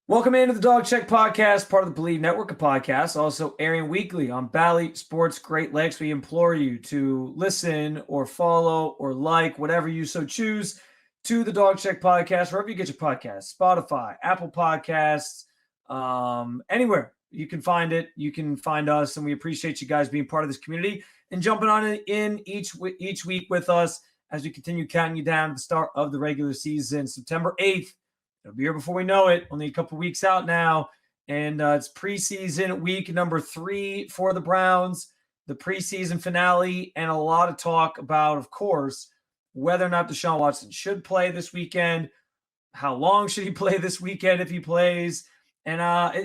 Welcome into the Dog Check Podcast, part of the Believe Network of podcasts, also airing weekly on Bally Sports Great Lakes. We implore you to listen or follow or like, whatever you so choose, to the Dog Check Podcast, wherever you get your podcasts, Spotify, Apple Podcasts, anywhere you can find it. You can find us, and we appreciate you guys being part of this community and jumping on in each week with us as we continue counting you down to the start of the regular season, September 8th. It'll be here before we know it. Only a couple weeks out now. And it's preseason week number 3 for the Browns, the preseason finale, and a lot of talk about, of course, whether or not Deshaun Watson should play this weekend. How long should he play this weekend if he plays? And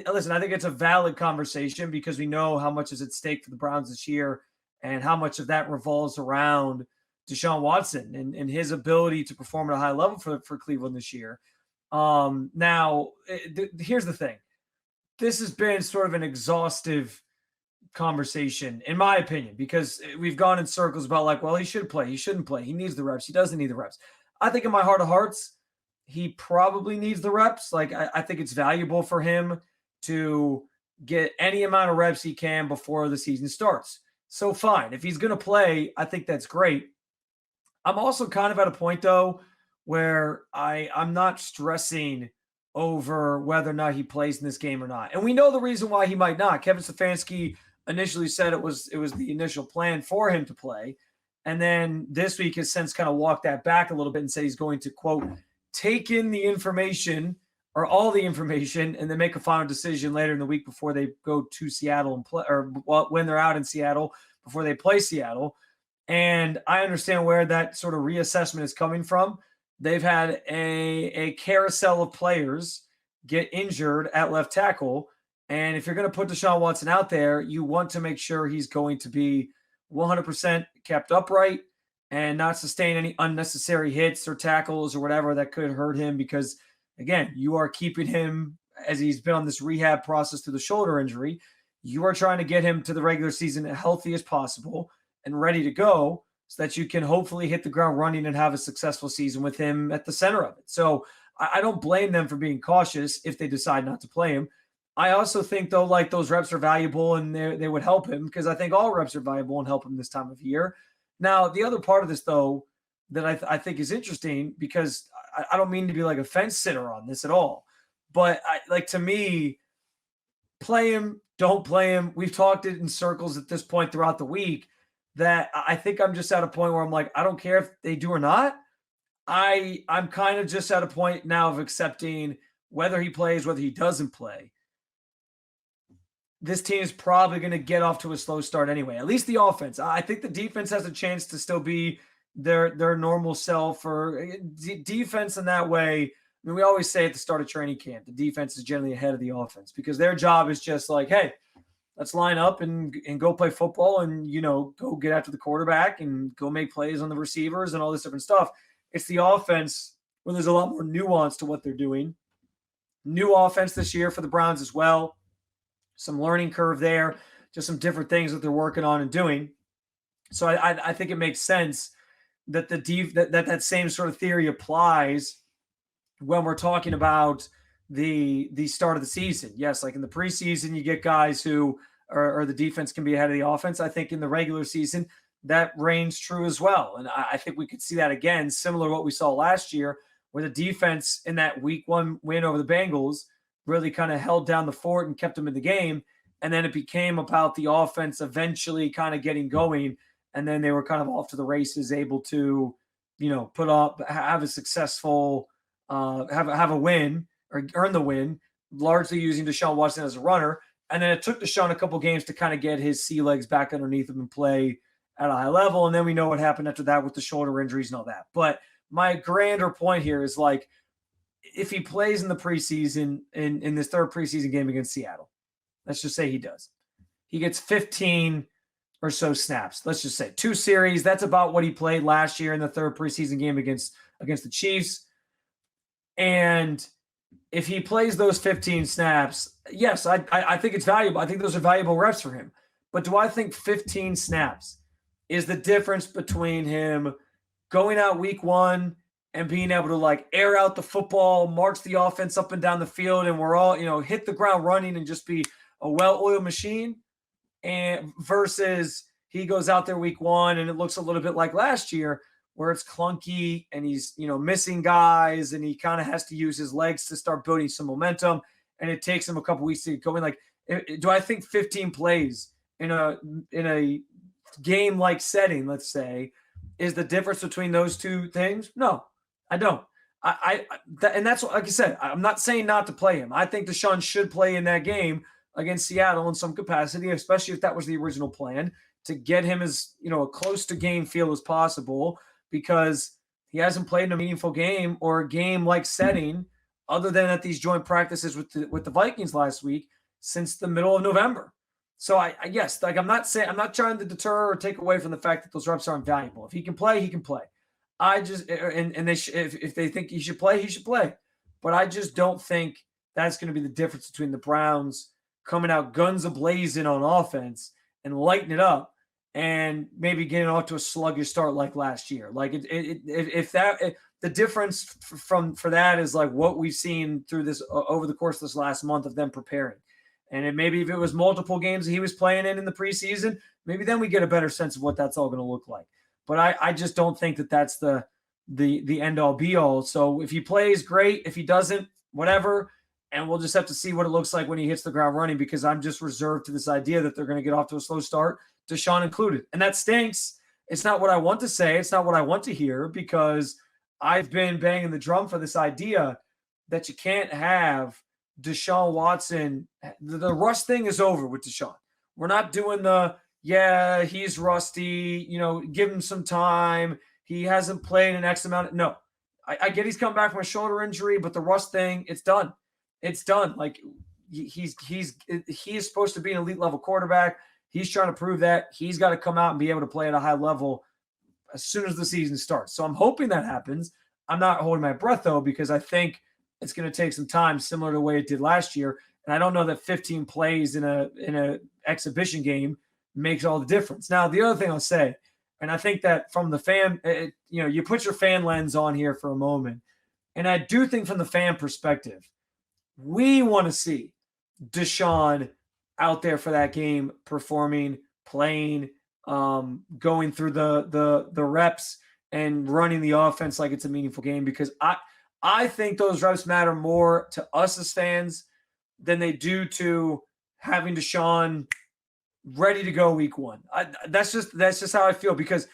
listen, I think it's a valid conversation because we know how much is at stake for the Browns this year and how much of that revolves around Deshaun Watson and his ability to perform at a high level for Cleveland this year. Here's the thing. This has been sort of an exhaustive conversation, in my opinion, because we've gone in circles about like, well, he should play, he shouldn't play, he needs the reps, he doesn't need the reps. I think in my heart of hearts, he probably needs the reps. Like, I think it's valuable for him to get any amount of reps he can before the season starts. So fine. If he's going to play, I think that's great. I'm also kind of at a point, though, where I'm not stressing over whether or not he plays in this game or not. And we know the reason why he might not. Kevin Stefanski initially said it was the initial plan for him to play. And then this week has since kind of walked that back a little bit and said he's going to, quote, take in the information or all the information and then make a final decision later in the week before they go to Seattle and play, or when they're out in Seattle before they play Seattle. And I understand where that sort of reassessment is coming from. They've had a carousel of players get injured at left tackle. And if you're going to put Deshaun Watson out there, you want to make sure he's going to be 100% kept upright and not sustain any unnecessary hits or tackles or whatever that could hurt him. Because, again, you are keeping him, as he's been on this rehab process through the shoulder injury, you are trying to get him to the regular season as healthy as possible and ready to go, so that you can hopefully hit the ground running and have a successful season with him at the center of it. So I don't blame them for being cautious if they decide not to play him. I also think, though, like those reps are valuable and they would help him because I think all reps are valuable and help him this time of year. Now, the other part of this, though, that I think is interesting, because I don't mean to be like a fence sitter on this at all, but to me, play him, don't play him. We've talked it in circles at this point throughout the week, that I think I'm just at a point where I'm like, I don't care if they do or not. I'm kind of just at a point now of accepting whether he plays, whether he doesn't play. This team is probably going to get off to a slow start anyway, at least the offense. I think the defense has a chance to still be their normal self, or defense in that way. I mean, we always say at the start of training camp, the defense is generally ahead of the offense because their job is just like, hey, let's line up and go play football and, go get after the quarterback and go make plays on the receivers and all this different stuff. It's the offense where there's a lot more nuance to what they're doing. New offense this year for the Browns as well. Some learning curve there, just some different things that they're working on and doing. So I think it makes sense that that same sort of theory applies when we're talking about the start of the season. Yes, like in the preseason, you get guys who or the defense can be ahead of the offense. I think in the regular season, that reigns true as well. And I think we could see that again, similar to what we saw last year, where the defense in that week 1 win over the Bengals really kind of held down the fort and kept them in the game. And then it became about the offense eventually kind of getting going. And then they were kind of off to the races, able to, put up, have a successful, have a win, or earn the win, largely using Deshaun Watson as a runner. And then it took Deshaun a couple games to kind of get his sea legs back underneath him and play at a high level. And then we know what happened after that with the shoulder injuries and all that. But my grander point here is, like, if he plays in the preseason, in this third preseason game against Seattle, let's just say he does. He gets 15 or so snaps. Let's just say 2 series. That's about what he played last year in the third preseason game against the Chiefs. And if he plays those 15 snaps, yes, I think it's valuable. I think those are valuable reps for him. But do I think 15 snaps is the difference between him going out week 1 and being able to like air out the football, march the offense up and down the field, and we're all, hit the ground running and just be a well-oiled machine, and versus he goes out there week one and it looks a little bit like last year where it's clunky and he's, missing guys and he kind of has to use his legs to start building some momentum, and it takes him a couple weeks to get going. Like, do I think 15 plays in a game like setting, let's say, is the difference between those two things? No, I don't. And that's like I said, I'm not saying not to play him. I think Deshaun should play in that game against Seattle in some capacity, especially if that was the original plan, to get him as, a close to game feel as possible, because he hasn't played in a meaningful game or a game like setting other than at these joint practices with the Vikings last week since the middle of November. So I yes, like I'm not trying to deter or take away from the fact that those reps aren't valuable. If he can play, he can play. I just and they if they think he should play, he should play. But I just don't think that's going to be the difference between the Browns coming out guns a-blazing on offense and lighting it up, and maybe getting off to a sluggish start like last year. Like the difference for that is like what we've seen through this over the course of this last month of them preparing. And maybe if it was multiple games he was playing in the preseason, maybe then we get a better sense of what that's all going to look like. But I just don't think that that's the end all be all. So if he plays, great. If he doesn't, whatever. And we'll just have to see what it looks like when he hits the ground running, because I'm just reserved to this idea that they're going to get off to a slow start, Deshaun included. And that stinks. It's not what I want to say. It's not what I want to hear, because I've been banging the drum for this idea that you can't have Deshaun Watson. The rust thing is over with Deshaun. We're not doing he's rusty, give him some time. He hasn't played an X amount. No, I get he's come back from a shoulder injury, but the rust thing, it's done. It's done. Like he is supposed to be an elite level quarterback. He's trying to prove that. He's got to come out and be able to play at a high level as soon as the season starts. So I'm hoping that happens. I'm not holding my breath though, because I think it's going to take some time, similar to the way it did last year. And I don't know that 15 plays in a exhibition game makes all the difference. Now, the other thing I'll say, and I think that from the fan, you put your fan lens on here for a moment. And I do think from the fan perspective, we want to see Deshaun out there for that game, performing, playing, going through the reps and running the offense like it's a meaningful game, because I think those reps matter more to us as fans than they do to having Deshaun ready to go week one. That's just how I feel, because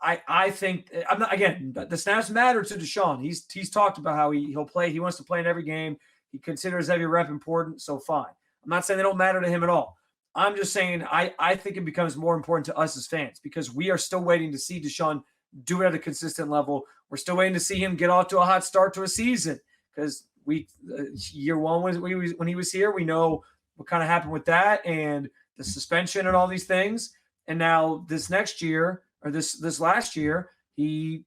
I think I'm not, again, the snaps matter to Deshaun. He's talked about how he'll play. He wants to play in every game. He considers every rep important, so fine. I'm not saying they don't matter to him at all. I'm just saying I think it becomes more important to us as fans, because we are still waiting to see Deshaun do it at a consistent level. We're still waiting to see him get off to a hot start to a season, because year one when he was here, we know what kind of happened with that and the suspension and all these things. And now this next year, or this last year, he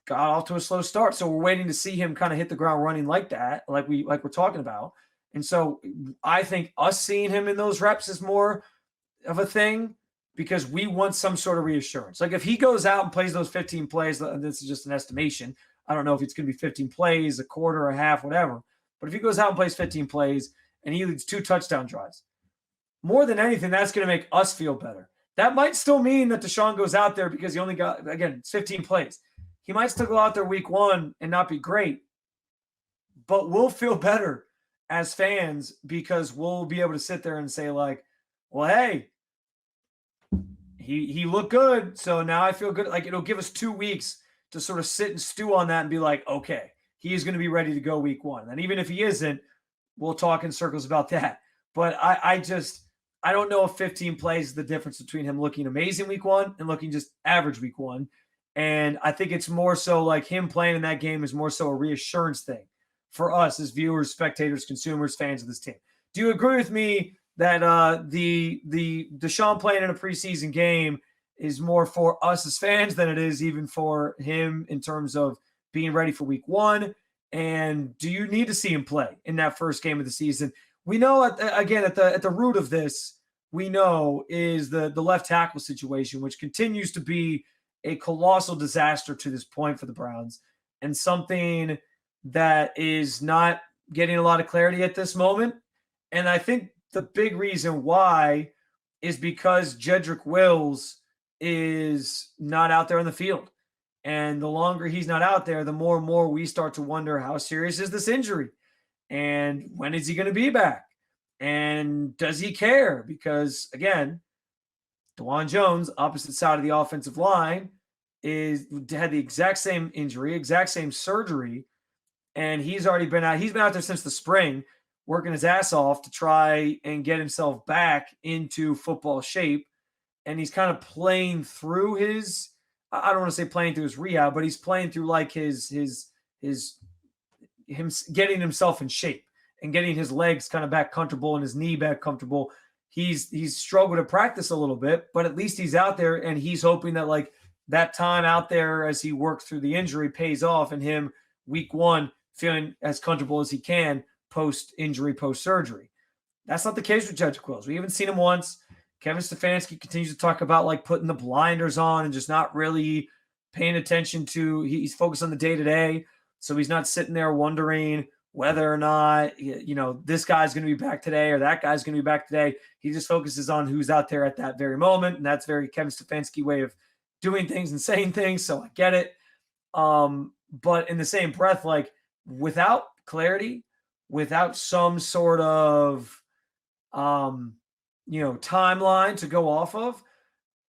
got off to a slow start. So we're waiting to see him kind of hit the ground running like that, like we're talking about. And so I think us seeing him in those reps is more of a thing, because we want some sort of reassurance. Like if he goes out and plays those 15 plays, and this is just an estimation, I don't know if it's going to be 15 plays, a quarter, a half, whatever. But if he goes out and plays 15 plays and he leads 2 touchdown drives, more than anything, that's going to make us feel better. That might still mean that Deshaun goes out there because he only got, again, it's 15 plays. He might still go out there week one and not be great, but we'll feel better as fans, because we'll be able to sit there and say like, well, hey, he looked good, so now I feel good. Like it'll give us 2 weeks to sort of sit and stew on that and be like, okay, he's going to be ready to go week one. And even if he isn't, we'll talk in circles about that. But I don't know if 15 plays is the difference between him looking amazing week one and looking just average week one. And I think it's more so like him playing in that game is more so a reassurance thing for us as viewers, spectators, consumers, fans of this team. Do you agree with me that the Deshaun playing in a preseason game is more for us as fans than it is even for him in terms of being ready for week one? And do you need to see him play in that first game of the season? We know, at the root of this, we know is the left tackle situation, which continues to be a colossal disaster to this point for the Browns. and something that is not getting a lot of clarity at this moment. And I think the big reason why is because Jedrick Wills is not out there on the field. And the longer he's not out there, the more and more we start to wonder, how serious is this injury? And when is he going to be back? And does he care? Because again, DeJuan Jones, opposite side of the offensive line, had the exact same injury, exact same surgery, and he's already been out. He's been out there since the spring, working his ass off to try and get himself back into football shape. And he's kind of playing through his, I don't want to say playing through his rehab, but he's playing through like him getting himself in shape and getting his legs kind of back comfortable and his knee back comfortable. He's struggled to practice a little bit, but at least he's out there, and he's hoping that like that time out there as he works through the injury pays off, and him week one feeling as comfortable as he can post-injury, post-surgery. That's not the case with Jedrick Wills. We haven't seen him once. Kevin Stefanski continues to talk about like putting the blinders on and just not really paying attention to, he's focused on the day-to-day. So he's not sitting there wondering whether or not, this guy's going to be back today or that guy's going to be back today. He just focuses on who's out there at that very moment. And that's very Kevin Stefanski way of doing things and saying things. So I get it. But in the same breath, like without clarity, without some sort of, timeline to go off of,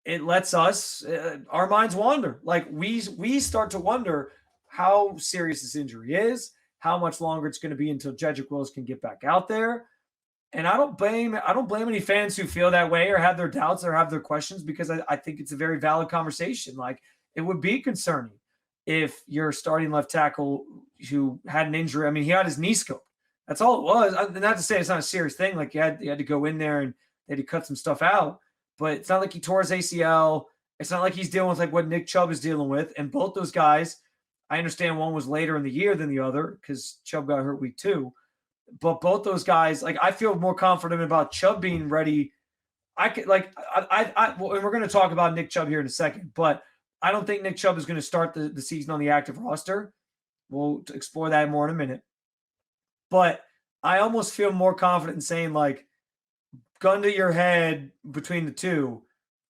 it lets us, our minds wander. Like we start to wonder how serious this injury is, how much longer it's going to be until Jedrick Wills can get back out there. And I don't blame any fans who feel that way or have their doubts or have their questions, because I think it's a very valid conversation. Like it would be concerning if your starting left tackle who had an injury, I mean, he had his knee scoped. That's all it was. Not to say it's not a serious thing. Like you had to go in there and they had to cut some stuff out, but it's not like he tore his ACL. It's not like he's dealing with like what Nick Chubb is dealing with. And both those guys, I understand one was later in the year than the other because Chubb got hurt week 2. But both those guys, like I feel more confident about Chubb being ready. And we're going to talk about Nick Chubb here in a second, but I don't think Nick Chubb is going to start the season on the active roster. We'll explore that more in a minute. But I almost feel more confident in saying, like, gun to your head between the two,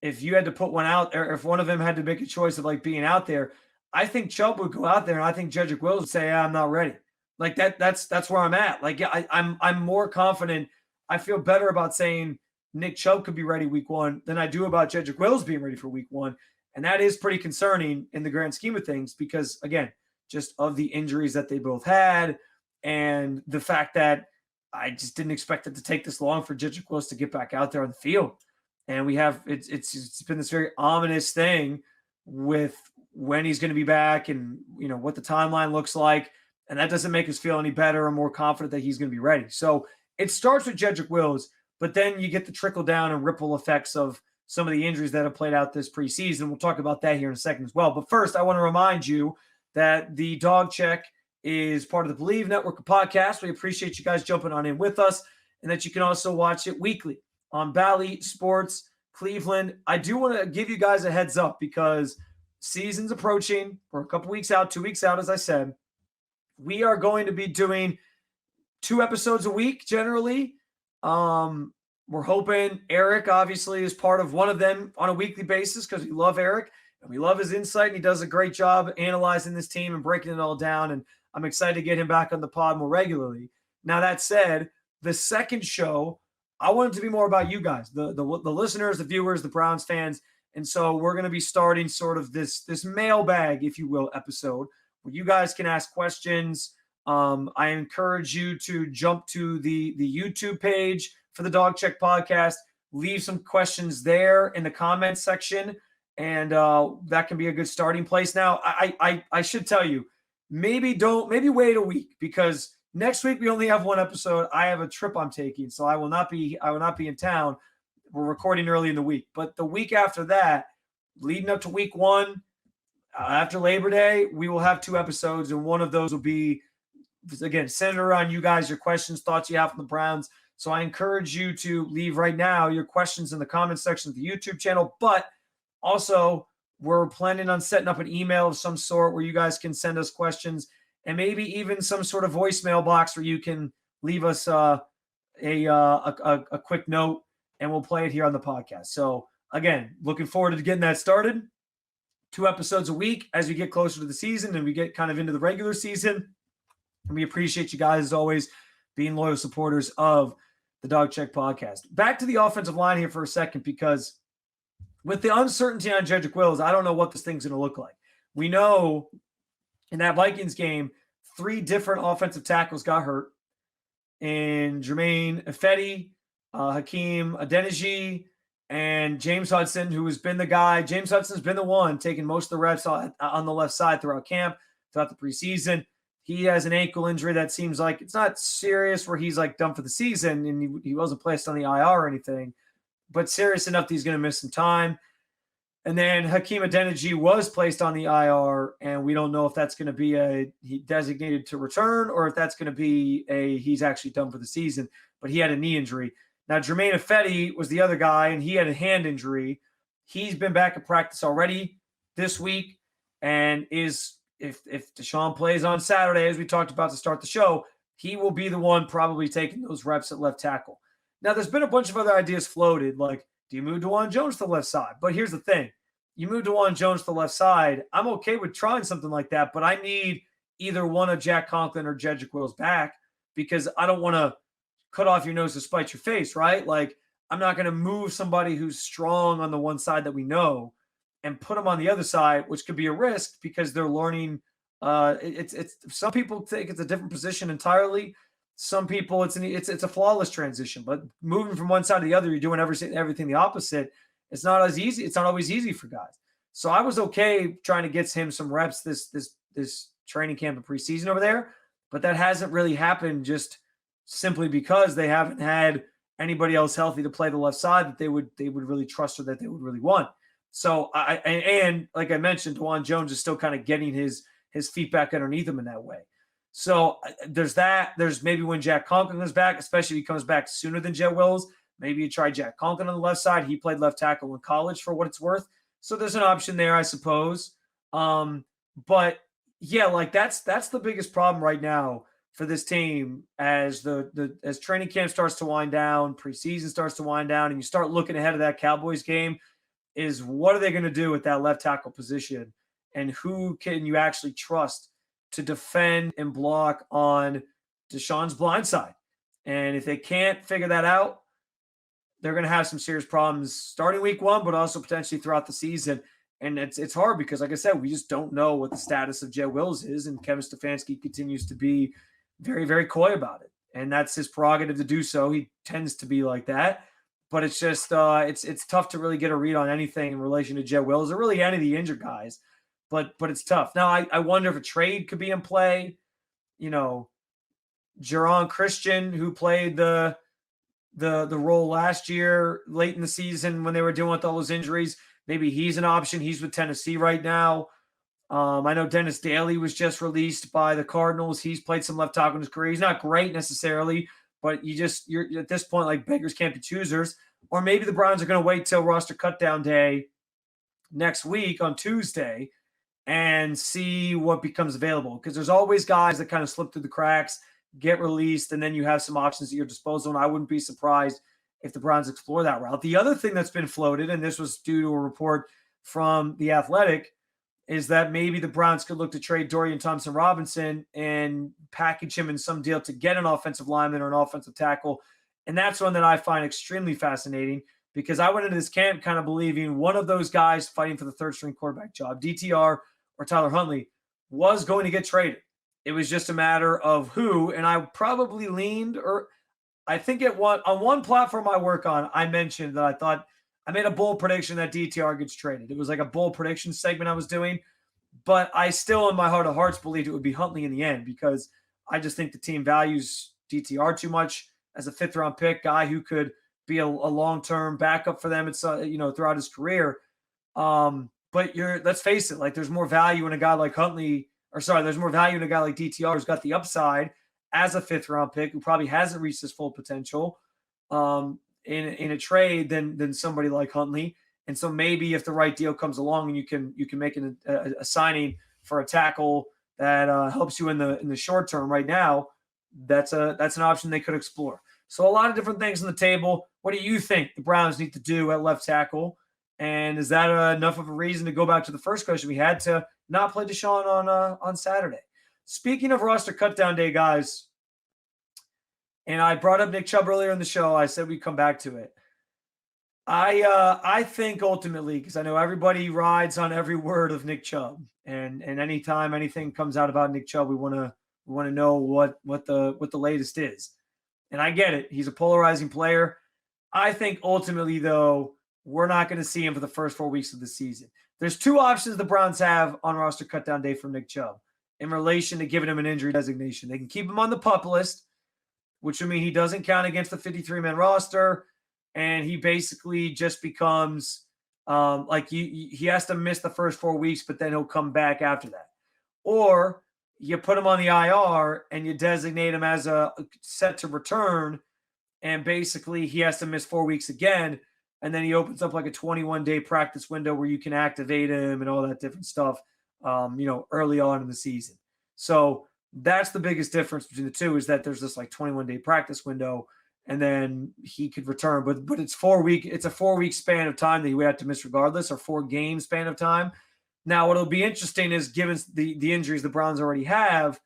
if you had to put one out, or if one of them had to make a choice of like being out there, I think Chubb would go out there, and I think Jedrick Wills would say, I'm not ready. Like that's where I'm at. Like, yeah, I'm more confident. I feel better about saying Nick Chubb could be ready week 1 than I do about Jedrick Wills being ready for week 1. And that is pretty concerning in the grand scheme of things, because again, just of the injuries that they both had and the fact that I just didn't expect it to take this long for Jedrick Wills to get back out there on the field. And we have, it's been this very ominous thing with when he's going to be back and, what the timeline looks like. And that doesn't make us feel any better or more confident that he's going to be ready. So it starts with Jedrick Wills, but then you get the trickle down and ripple effects of some of the injuries that have played out this preseason. We'll talk about that here in a second as well. But first, I want to remind you that the Dog Check is part of the Believe Network of podcasts. We appreciate you guys jumping on in with us, and that you can also watch it weekly on Bally Sports Cleveland. I do want to give you guys a heads up because season's approaching. We're a couple weeks out, 2 weeks out, as I said. We are going to be doing 2 episodes a week generally. We're hoping Eric obviously is part of one of them on a weekly basis because we love Eric and we love his insight, and he does a great job analyzing this team and breaking it all down. And I'm excited to get him back on the pod more regularly. Now, that said, the second show, I want it to be more about you guys, the listeners, the viewers, the Browns fans. And so we're going to be starting sort of this mailbag, if you will, episode where you guys can ask questions. I encourage you to jump to the YouTube page for the Dog Check podcast, leave some questions there in the comments section, and that can be a good starting place. Now, I should tell you, maybe wait a week, because next week we only have 1 episode. I have a trip I'm taking, so I will not be in town. We're recording early in the week, but the week after that, leading up to week 1, after Labor Day, we will have 2 episodes, and one of those will be, again, centered around you guys, your questions, thoughts you have from the Browns. So I encourage you to leave right now your questions in the comments section of the YouTube channel, but also We're planning on setting up an email of some sort where you guys can send us questions, and maybe even some sort of voicemail box where you can leave us a quick note, and we'll play it here on the podcast. So again, looking forward to getting that started. 2 episodes a week as we get closer to the season and we get kind of into the regular season. And we appreciate you guys, as always, being loyal supporters of the Dog Check podcast. Back to the offensive line here for a second, because with the uncertainty on Jedrick Wills, I don't know what this thing's going to look like. We know in that Vikings game, 3 different offensive tackles got hurt. And Jermaine Ifedi, Hakeem Adeniji, and James Hudson, who has been the guy. James Hudson's been the one taking most of the reps on the left side throughout camp, throughout the preseason. He has an ankle injury that seems like it's not serious where he's like done for the season, and he wasn't placed on the IR or anything, but serious enough that he's going to miss some time. And then Hakeem Adeniji was placed on the IR, and we don't know if that's going to be he designated to return or if that's going to be he's actually done for the season, but he had a knee injury. Now, Jermaine Ifedi was the other guy, and he had a hand injury. He's been back at practice already this week, and if Deshaun plays on Saturday, as we talked about to start the show, he will be the one probably taking those reps at left tackle. Now, there's been a bunch of other ideas floated, like, do you move DeJuan Jones to the left side? But here's the thing. You move DeJuan Jones to the left side, I'm okay with trying something like that, but I need either one of Jack Conklin or Jedrick Wills back, because I don't want to cut off your nose to spite your face, right? Like, I'm not going to move somebody who's strong on the one side that we know and put them on the other side, which could be a risk because they're learning. It's some people think it's a different position entirely. Some people it's a flawless transition, but moving from one side to the other, you're doing everything the opposite. It's not as easy. It's not always easy for guys. So I was okay trying to get him some reps this training camp and preseason over there, but that hasn't really happened just simply because they haven't had anybody else healthy to play the left side that they would really trust or that they would really want. So and like I mentioned, DeJuan Jones is still kind of getting his feet back underneath him in that way. So there's that. There's maybe when Jack Conklin comes back, especially if he comes back sooner than Jed Wills, maybe you try Jack Conklin on the left side. He played left tackle in college for what it's worth. So there's an option there, I suppose. But yeah, like that's the biggest problem right now for this team as as training camp starts to wind down, preseason starts to wind down, and you start looking ahead of that Cowboys game, is what are they going to do with that left tackle position, and who can you actually trust to defend and block on Deshaun's blind side? And if they can't figure that out, they're going to have some serious problems starting week 1, but also potentially throughout the season. And it's hard because, like I said, we just don't know what the status of Jed Wills is, and Kevin Stefanski continues to be very, very coy about it. And that's his prerogative to do so. He tends to be like that. But it's just it's tough to really get a read on anything in relation to Jed Wills or really any of the injured guys. But it's tough. Now, I wonder if a trade could be in play. You know, Jaron Christian, who played the role last year late in the season when they were dealing with all those injuries, maybe he's an option. He's with Tennessee right now. I know Dennis Daly was just released by the Cardinals. He's played some left tackle in his career. He's not great necessarily, but you're at this point, like, beggars can't be choosers. Or maybe the Browns are going to wait till roster cutdown day next week on Tuesday and see what becomes available. Because there's always guys that kind of slip through the cracks, get released, and then you have some options at your disposal. And I wouldn't be surprised if the Browns explore that route. The other thing that's been floated, and this was due to a report from The Athletic, is that maybe the Browns could look to trade Dorian Thompson-Robinson and package him in some deal to get an offensive lineman or an offensive tackle. And that's one that I find extremely fascinating, because I went into this camp kind of believing one of those guys fighting for the third-string quarterback job, DTR or Tyler Huntley, was going to get traded. It was just a matter of who, and I probably leaned, or I think on one platform I work on, I mentioned that I thought I made a bold prediction that DTR gets traded. It was like a bold prediction segment I was doing, but I still in my heart of hearts believed it would be Huntley in the end, because I just think the team values DTR too much as a 5th-round pick, guy who could be a long-term backup for them. It's throughout his career. But let's face it, like, there's more value in a guy like there's more value in a guy like DTR who's got the upside as a 5th-round pick who probably hasn't reached his full potential in a trade than somebody like Huntley. And so maybe if the right deal comes along and you can make a signing for a tackle that helps you in the short term right now, that's an option they could explore. So a lot of different things on the table. What do you think the Browns need to do at left tackle? And is that enough of a reason to go back to the first question we had to not play Deshaun on Saturday? Speaking of roster cutdown day, guys, and I brought up Nick Chubb earlier in the show. I said we'd come back to it. I think ultimately, because I know everybody rides on every word of Nick Chubb, and anytime anything comes out about Nick Chubb, we want to know what the latest is. And I get it; he's a polarizing player. I think ultimately, though, we're not going to see him for the first 4 weeks of the season. There's two options the Browns have on roster cutdown day for Nick Chubb in relation to giving him an injury designation. They can keep him on the PUP list, which would mean he doesn't count against the 53-man roster. And he basically just becomes he has to miss the first 4 weeks, but then he'll come back after that. Or you put him on the IR and you designate him as a set to return, and basically he has to miss 4 weeks again, and then he opens up like a 21-day practice window where you can activate him and all that different stuff, early on in the season. So that's the biggest difference between the two, is that there's this like 21-day practice window, and then he could return. But it's 4 week. It's a 4 week span of time that he would have to miss regardless, or 4 game span of time. Now, what'll be interesting is, given the injuries the Browns already have,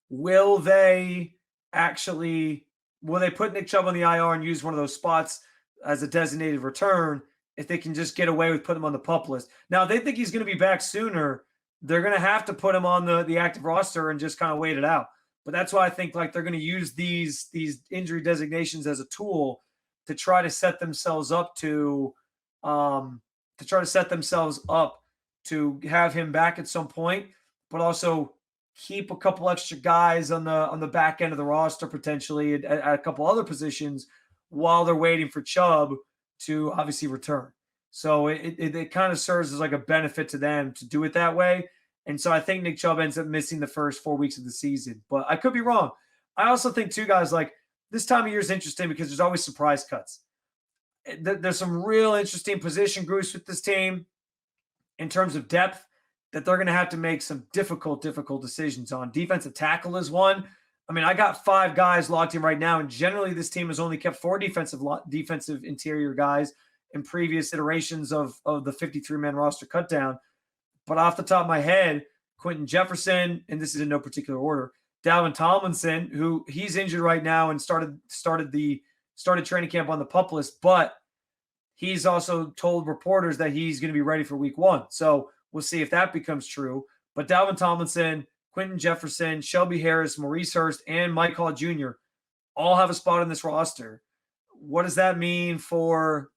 will they put Nick Chubb on the IR and use one of those spots as a designated return if they can just get away with putting him on the PUP list? Now, if they think he's going to be back sooner, they're going to have to put him on the active roster and just kind of wait it out. But that's why I think like they're going to use these injury designations as a tool to try to set themselves up to have him back at some point, but also keep a couple extra guys on the back end of the roster potentially at a couple other positions while they're waiting for Chubb to obviously return. So it kind of serves as like a benefit to them to do it that way. And so I think Nick Chubb ends up missing the first 4 weeks of the season, but I could be wrong. I also think too, guys, like this time of year is interesting because there's always surprise cuts. There's some real interesting position groups with this team in terms of depth that they're going to have to make some difficult decisions on. Defensive tackle is one. I mean, I got 5 guys locked in right now, and generally this team has only kept 4 defensive interior guys in previous iterations of the 53-man roster cutdown. But off the top of my head, Quentin Jefferson, and this is in no particular order, Dalvin Tomlinson, who he's injured right now and started training camp on the PUP list, but he's also told reporters that he's going to be ready for week 1. So we'll see if that becomes true. But Dalvin Tomlinson, Quentin Jefferson, Shelby Harris, Maurice Hurst, and Mike Hall Jr. all have a spot in this roster. What does that mean for,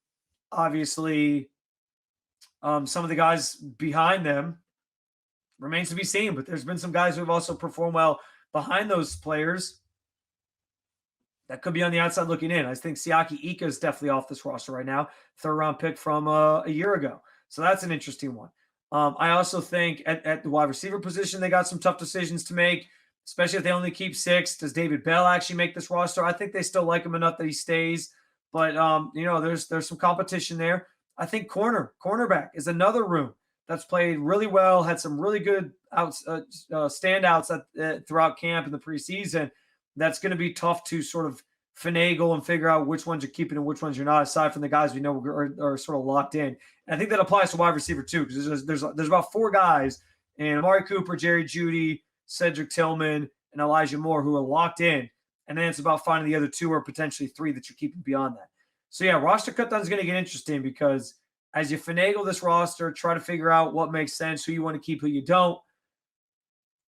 obviously, some of the guys behind them? Remains to be seen, but there's been some guys who have also performed well behind those players that could be on the outside looking in. I think Siaki Ika is definitely off this roster right now, 3rd-round pick from a year ago. So that's an interesting one. I also think at the wide receiver position, they got some tough decisions to make, especially if they only keep 6. Does David Bell actually make this roster? I think they still like him enough that he stays, but there's some competition there. I think cornerback is another room that's played really well, had some really good standouts throughout camp in the preseason. That's going to be tough to sort of finagle and figure out which ones you're keeping and which ones you're not, aside from the guys we know are sort of locked in. And I think that applies to wide receiver too, because there's about 4 guys, and Amari Cooper, Jerry Jeudy, Cedric Tillman, and Elijah Moore, who are locked in. And then it's about finding the other 2 or potentially 3 that you're keeping beyond that. So yeah, roster cutdown is going to get interesting, because as you finagle this roster, try to figure out what makes sense, who you want to keep, who you don't.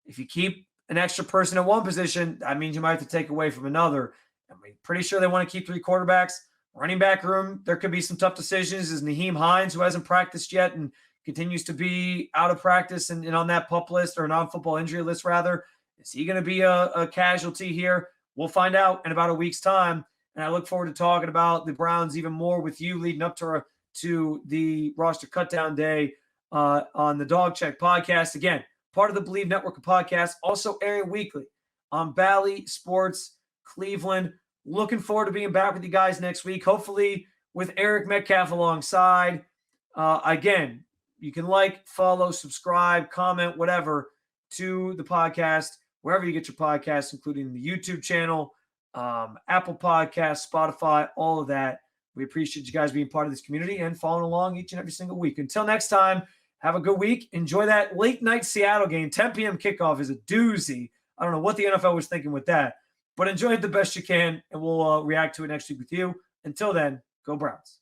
If you keep an extra person at one position, that means you might have to take away from another. I'm pretty sure they want to keep 3 quarterbacks. Running back room, there could be some tough decisions. Is Naheem Hines, who hasn't practiced yet and continues to be out of practice and on that PUP list, or non-football injury list rather, is he going to be a casualty here? We'll find out in about a week's time. And I look forward to talking about the Browns even more with you leading up to the roster cutdown day on the Dog Check podcast. Again, part of the Believe Network of podcasts, also airing weekly on Bally Sports Cleveland. Looking forward to being back with you guys next week. Hopefully with Eric Metcalf alongside. Again, you can like, follow, subscribe, comment, whatever to the podcast, wherever you get your podcasts, including the YouTube channel, Apple Podcasts, Spotify, all of that. We appreciate you guys being part of this community and following along each and every single week. Until next time, have a good week. Enjoy that late night Seattle game. 10 p.m. kickoff is a doozy. I don't know what the NFL was thinking with that, but enjoy it the best you can, and we'll react to it next week with you. Until then, go Browns.